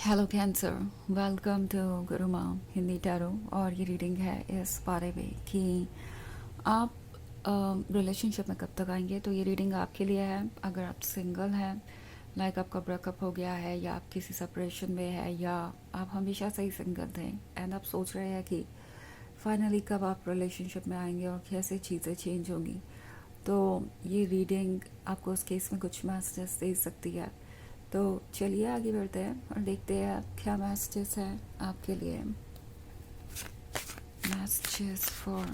Hello cancer, welcome to Guruma Hindi tarot. और ये reading है इस बारे में कि आप रिलेशनशिप में कब तक आएंगे। तो ये रीडिंग आपके लिए है अगर आप सिंगल हैं, लाइक आपका ब्रेकअप हो गया है या आप किसी सेपरेशन में है या आप हमेशा से ही सिंगल थे एंड आप सोच रहे हैं कि फाइनली कब आप रिलेशनशिप में आएंगे और कैसे चीज़ें चेंज होंगी। तो ये रीडिंग आपको उस केस में कुछ मैसेजेस दे सकती है। तो चलिए आगे बढ़ते हैं और देखते हैं क्या मैसेजेस हैं आपके लिए। Messages for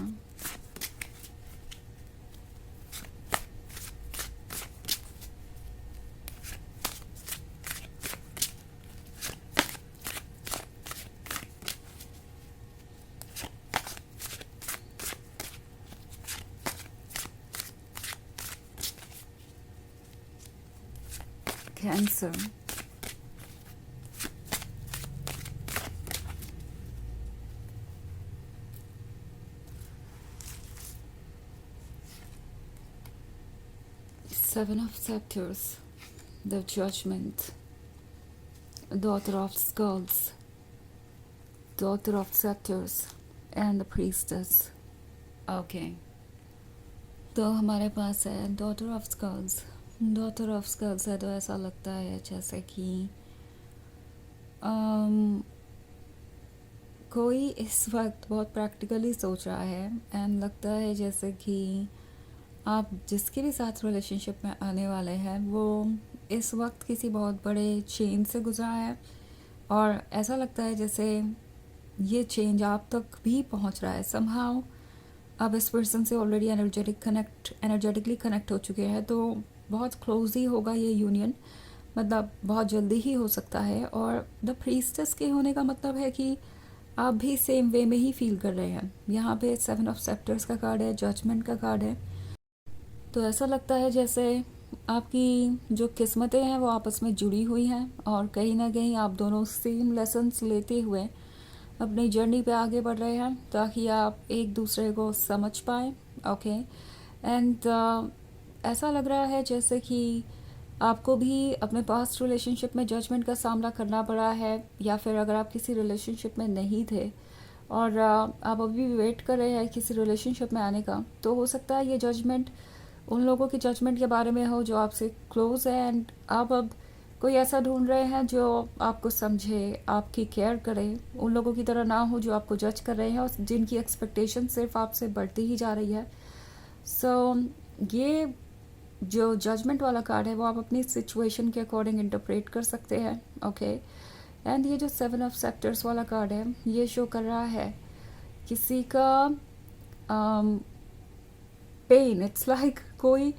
cancer. Seven of Scepters, the Judgment, Daughter of Skulls, Daughter of Scepters and the Priestess. Okay, तो हमारे पास है daughter of skulls. Daughter of skulls है तो ऐसा लगता है जैसे कि कोई इस वक्त बहुत प्रैक्टिकली सोच रहा है एंड लगता है जैसे कि आप जिसके भी साथ रिलेशनशिप में आने वाले हैं वो इस वक्त किसी बहुत बड़े चेंज से गुजरा है और ऐसा लगता है जैसे ये चेंज आप तक भी पहुंच रहा है। समहाउ आप इस पर्सन से ऑलरेडी एनर्जेटिकली कनेक्ट हो चुके हैं, तो बहुत क्लोज ही होगा ये यूनियन, मतलब बहुत जल्दी ही हो सकता है। और द प्रीस्टेस के होने का मतलब है कि आप भी सेम वे में ही फील कर रहे हैं। यहाँ पे 7 ऑफ सेक्टर्स का कार्ड है, जजमेंट का कार्ड है। तो ऐसा लगता है जैसे आपकी जो किस्मतें हैं वो आपस में जुड़ी हुई हैं और कहीं ना कहीं आप दोनों सेम लेसन्स लेते हुए अपनी जर्नी पे आगे बढ़ रहे हैं ताकि आप एक दूसरे को समझ पाएँ। ओके, एंड ऐसा लग रहा है जैसे कि आपको भी अपने पास्ट रिलेशनशिप में जजमेंट का सामना करना पड़ा है, या फिर अगर आप किसी रिलेशनशिप में नहीं थे और आप अभी भी वेट कर रहे हैं किसी रिलेशनशिप में आने का, तो हो सकता है ये जजमेंट उन लोगों की जजमेंट के बारे में हो जो आपसे क्लोज है एंड आप अब कोई ऐसा ढूंढ रहे हैं जो आपको समझे, आपकी केयर करे, उन लोगों की तरह ना हो जो आपको जज कर रहे हैं और जिनकी एक्सपेक्टेशन सिर्फ आपसे बढ़ती ही जा रही है। सो ये जो जजमेंट वाला कार्ड है वो आप अपनी सिचुएशन के अकॉर्डिंग इंटरप्रेट कर सकते हैं। ओके, एंड ये जो 7 ऑफ सेक्टर्स वाला कार्ड है ये शो कर रहा है किसी का पेन। इट्स लाइक कोई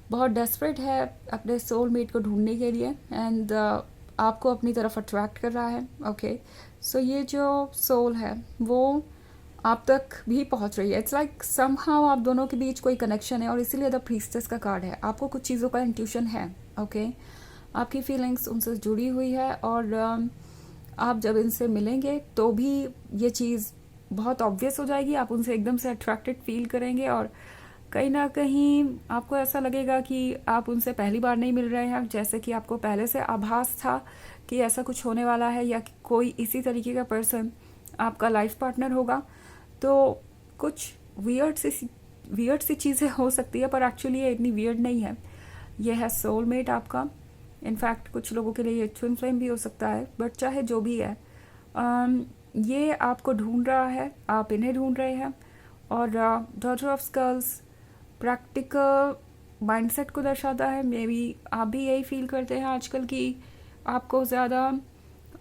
बहुत डेस्परेट है अपने सोलमेट को ढूंढने के लिए एंड आपको अपनी तरफ अट्रैक्ट कर रहा है। ओके, सो ये जो सोल है वो आप तक भी पहुंच रही है। इट्स लाइक समहाउ आप दोनों के बीच कोई कनेक्शन है और इसीलिए द प्रीस्टेस का कार्ड है। आपको कुछ चीज़ों का इंट्यूशन है। ओके, आपकी फीलिंग्स उनसे जुड़ी हुई है और आप जब इनसे मिलेंगे तो भी ये चीज़ बहुत ऑब्वियस हो जाएगी। आप उनसे एकदम से अट्रैक्टेड फील करेंगे और कहीं ना कहीं आपको ऐसा लगेगा कि आप उनसे पहली बार नहीं मिल रहे हैं, जैसे कि आपको पहले से आभास था कि ऐसा कुछ होने वाला है या कि कोई इसी तरीके का पर्सन आपका लाइफ पार्टनर होगा। तो कुछ वियर्ड सी चीज़ें हो सकती है पर एक्चुअली ये इतनी वियर्ड नहीं है। ये है सोलमेट आपका। इनफैक्ट कुछ लोगों के लिए ये ट्विन फ्लेम भी हो सकता है, बट चाहे जो भी है ये आपको ढूंढ रहा है, आप इन्हें ढूंढ रहे हैं। और daughter of skulls practical mindset को दर्शाता है। मे बी आप भी यही फील करते हैं आजकल कि आपको ज़्यादा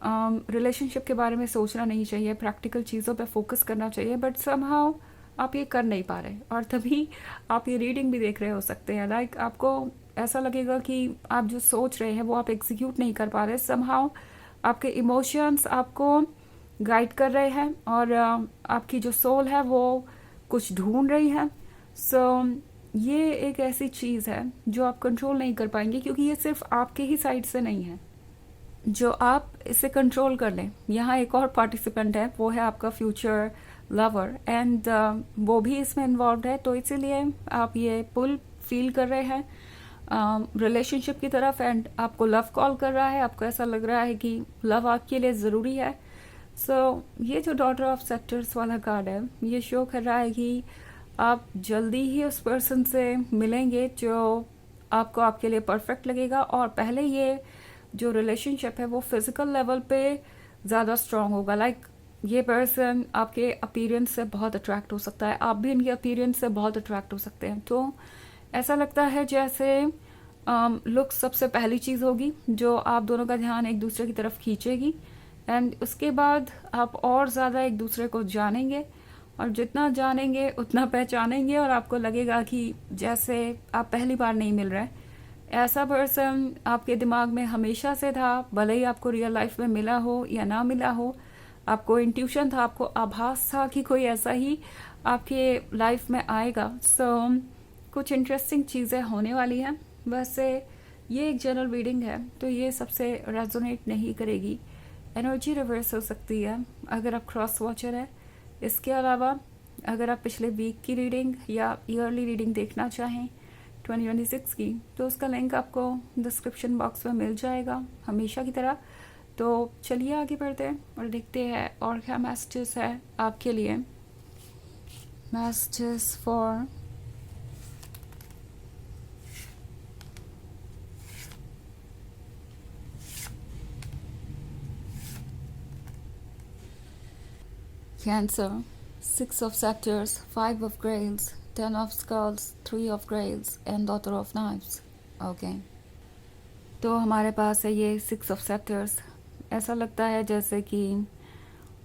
रिलेशनशिप के बारे में सोचना नहीं चाहिए, प्रैक्टिकल चीज़ों पे फोकस करना चाहिए, बट समहाउ आप ये कर नहीं पा रहे और तभी आप ये रीडिंग भी देख रहे हो सकते हैं। लाइक आपको ऐसा लगेगा कि आप जो सोच रहे हैं वो आप एग्जीक्यूट नहीं कर पा रहे। समहाउ आपके इमोशंस आपको गाइड कर रहे हैं और आपकी जो सोल है वो कुछ ढूंढ रही है। सो ये एक ऐसी चीज़ है जो आप कंट्रोल नहीं कर पाएंगे क्योंकि ये सिर्फ आपके ही साइड से नहीं है जो आप इसे कंट्रोल कर लें। यहाँ एक और पार्टिसिपेंट है, वो है आपका फ्यूचर लवर एंड वो भी इसमें इन्वॉल्व है, तो इसीलिए आप ये पुल फील कर रहे हैं। रिलेशनशिप की तरफ एंड आपको लव कॉल कर रहा है, आपको ऐसा लग रहा है कि लव आपके लिए ज़रूरी है। सो ये जो डॉटर ऑफ सेक्टर्स वाला कार्ड है, ये शो कर रहा है कि आप जल्दी ही उस पर्सन से मिलेंगे जो आपको आपके लिए परफेक्ट लगेगा। और पहले ये जो रिलेशनशिप है वो फिज़िकल लेवल पे ज़्यादा स्ट्रांग होगा। लाइक ये पर्सन आपके अपीयरेंस से बहुत अट्रैक्ट हो सकता है, आप भी इनके अपीयरेंस से बहुत अट्रैक्ट हो सकते हैं। तो ऐसा लगता है जैसे लुक सबसे पहली चीज़ होगी जो आप दोनों का ध्यान एक दूसरे की तरफ खींचेगी, एंड उसके बाद आप और ज़्यादा एक दूसरे को जानेंगे, और जितना जानेंगे उतना पहचानेंगे, और आपको लगेगा कि जैसे आप पहली बार नहीं मिल रहे। ऐसा पर्सन आपके दिमाग में हमेशा से था, भले ही आपको रियल लाइफ में मिला हो या ना मिला हो। आपको इंट्यूशन था, आपको आभास था कि कोई ऐसा ही आपके लाइफ में आएगा। सो कुछ इंटरेस्टिंग चीज़ें होने वाली हैं। वैसे ये एक जनरल रीडिंग है तो ये सबसे रेजोनेट नहीं करेगी, एनर्जी रिवर्स हो सकती है अगर आप क्रॉस वॉचर है। इसके अलावा अगर आप पिछले वीक की रीडिंग या ईयरली रीडिंग देखना चाहें 2026 की, तो उसका लिंक आपको डिस्क्रिप्शन बॉक्स में मिल जाएगा हमेशा की तरह। तो चलिए आगे बढ़ते हैं और देखते हैं और क्या मैसेजेस है आपके लिए। Messages for Cancer, 6 of Scepters, 5 of Grails, 10 of Skulls, 3 of Grails and Daughter of Knives. Okay. तो हमारे पास है ये 6 of Scepters। ऐसा लगता है जैसे कि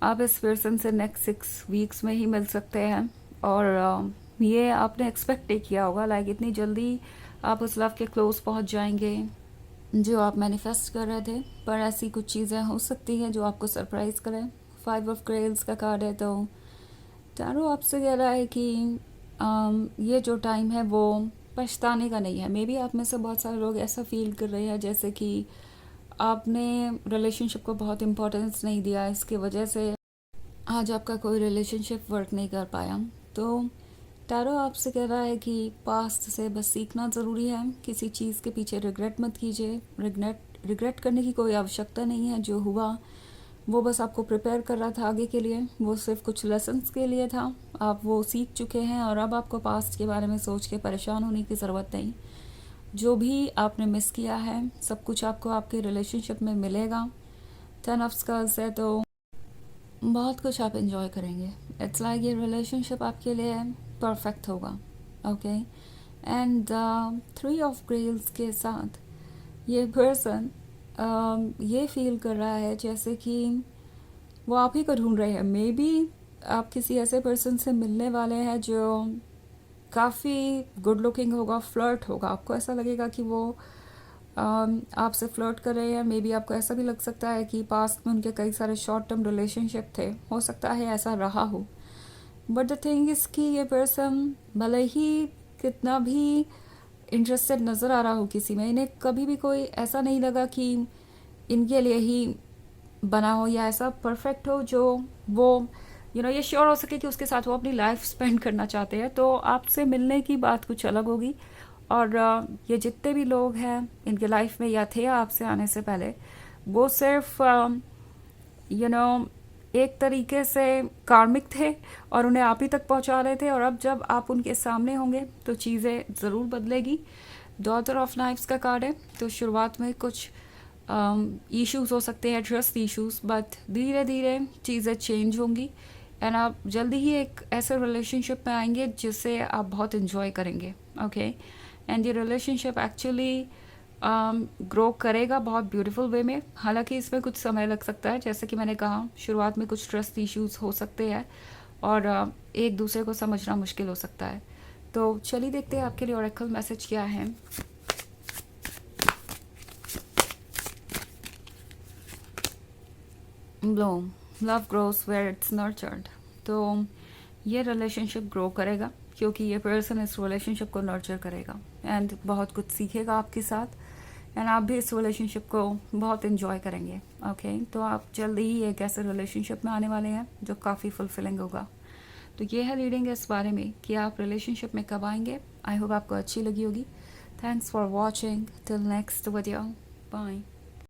आप इस पर्सन से नेक्स्ट 6 वीक्स में ही मिल सकते हैं, और ये आपने एक्सपेक्ट नहीं किया होगा। लाइक इतनी जल्दी आप उस लव के क्लोज पहुंच जाएंगे जो आप मैनिफेस्ट कर रहे थे, पर ऐसी कुछ चीज़ें हो सकती हैं जो आपको सरप्राइज़ करें। 5 ऑफ ग्रेल्स का कार्ड है, तो टैरो आपसे कह रहा है कि ये जो टाइम है वो पछताने का नहीं है। मे बी आप में से बहुत सारे लोग ऐसा फील कर रहे हैं जैसे कि आपने रिलेशनशिप को बहुत इम्पोर्टेंस नहीं दिया, इसकी वजह से आज आपका कोई रिलेशनशिप वर्क नहीं कर पाया। तो टैरो आपसे कह रहा है कि पास्ट से बस सीखना ज़रूरी है, किसी चीज़ के पीछे रिग्रेट मत कीजिए। रिग्रेट करने की कोई आवश्यकता नहीं है। जो हुआ वो बस आपको प्रिपेयर कर रहा था आगे के लिए, वो सिर्फ कुछ लेसन्स के लिए था। आप वो सीख चुके हैं और अब आपको पास्ट के बारे में सोच के परेशान होने की ज़रूरत नहीं। जो भी आपने मिस किया है सब कुछ आपको आपके रिलेशनशिप में मिलेगा। 10 ऑफ स्कल्स है, तो बहुत कुछ आप एंजॉय करेंगे। इट्स लाइक ये रिलेशनशिप आपके लिए परफेक्ट होगा। ओके। एंड 3 ऑफ ग्रेल्स के साथ ये पर्सन ये फील कर रहा है जैसे कि वो आप ही को ढूंढ रहे हैं। मे बी आप किसी ऐसे पर्सन से मिलने वाले हैं जो काफ़ी गुड लुकिंग होगा, फ्लर्ट होगा। आपको ऐसा लगेगा कि वो आपसे फ्लर्ट कर रहे हैं। मे बी आपको ऐसा भी लग सकता है कि पास्ट में उनके कई सारे शॉर्ट टर्म रिलेशनशिप थे, हो सकता है ऐसा रहा हो। बट द थिंग इज़ कि ये पर्सन भले ही कितना भी इंटरेस्टेड नज़र आ रहा हो किसी में, इन्हें कभी भी कोई ऐसा नहीं लगा कि इनके लिए ही बना हो या ऐसा परफेक्ट हो जो वो ये श्योर हो सके कि उसके साथ वो अपनी लाइफ स्पेंड करना चाहते हैं। तो आपसे मिलने की बात कुछ अलग होगी। और ये जितने भी लोग हैं इनके लाइफ में या थे आपसे आने से पहले, वो सिर्फ एक तरीके से कार्मिक थे और उन्हें आप ही तक पहुंचा रहे थे। और अब जब आप उनके सामने होंगे तो चीज़ें ज़रूर बदलेगी। डॉटर ऑफ नाइफ्स का कार्ड है, तो शुरुआत में कुछ इश्यूज हो सकते हैं, ट्रस्ट इश्यूज, बट धीरे धीरे चीज़ें चेंज होंगी एंड आप जल्दी ही एक ऐसे रिलेशनशिप में आएंगे जिससे आप बहुत इन्जॉय करेंगे। ओके। एंड ये रिलेशनशिप एक्चुअली ग्रो करेगा बहुत ब्यूटीफुल वे में। हालांकि इसमें कुछ समय लग सकता है, जैसे कि मैंने कहा शुरुआत में कुछ ट्रस्ट इश्यूज हो सकते हैं और एक दूसरे को समझना मुश्किल हो सकता है। तो चलिए देखते हैं आपके लिए ऑरेकल मैसेज क्या है। Bloom, love grows where it's nurtured. तो ये रिलेशनशिप ग्रो करेगा क्योंकि ये पर्सन इस रिलेशनशिप को नर्चर करेगा एंड बहुत कुछ सीखेगा आपके साथ, एंड आप भी इस रिलेशनशिप को बहुत इन्जॉय करेंगे। ओके। तो आप जल्दी ही एक ऐसे रिलेशनशिप में आने वाले हैं जो काफ़ी फुलफिलिंग होगा। तो ये है रीडिंग इस बारे में कि आप रिलेशनशिप में कब आएंगे। आई होप आपको अच्छी लगी होगी। Thanks for watching. Till next video. Bye.